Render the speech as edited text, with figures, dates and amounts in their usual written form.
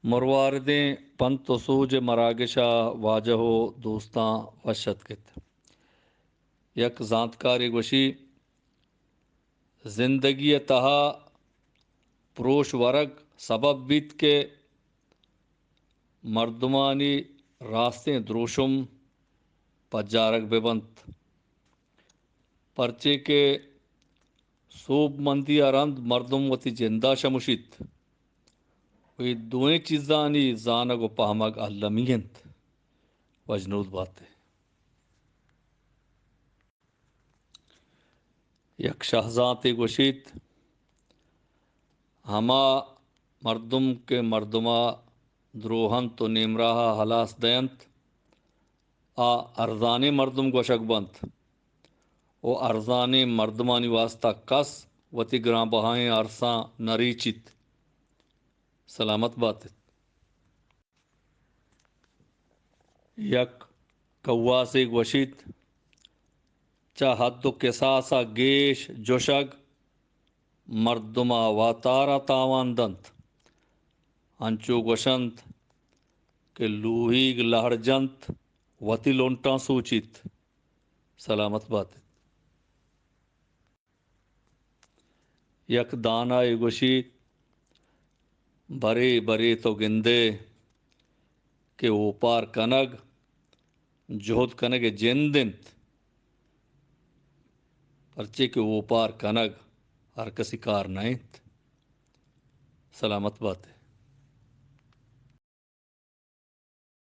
مرواردیں پنت و سوج مراگشا واجہ و دوستاں وشت کت یک زانتکاری گوشی زندگی تہا پروش ورگ سبب بیت کے مردمانی راستیں دروشم پجارک ببنت پرچے کے صوب مندی ارند مردم وتی جندہ شمشت وی دوئیں چیزانی زانگ و پہمگ علمینت وجنود بات یک شہزانتے گوشید ہما مردم کے مردما دروہن تو نیمراہ ہلاس دینت آ ارزانی مردم گوشک بنت او ارزانی مردمانی واسطہ کس وتی گراں بہائیں عرصاں نریچت سلامت بات یک کواسی گوشید چا حد و قصاصا گیش جوشگ مردما واتارا تاوان دنت انچو گوشند کہ لوہیگ لہڑ جنت وتی لونٹاں سوچیت سلامت بات یک دانائی گوشی برے برے تو گندے کہ اوپار کنگ جہد کنگ جندنت پرچے کہ اوپار کنگ ہر کسی کار نائنت سلامت بات ہے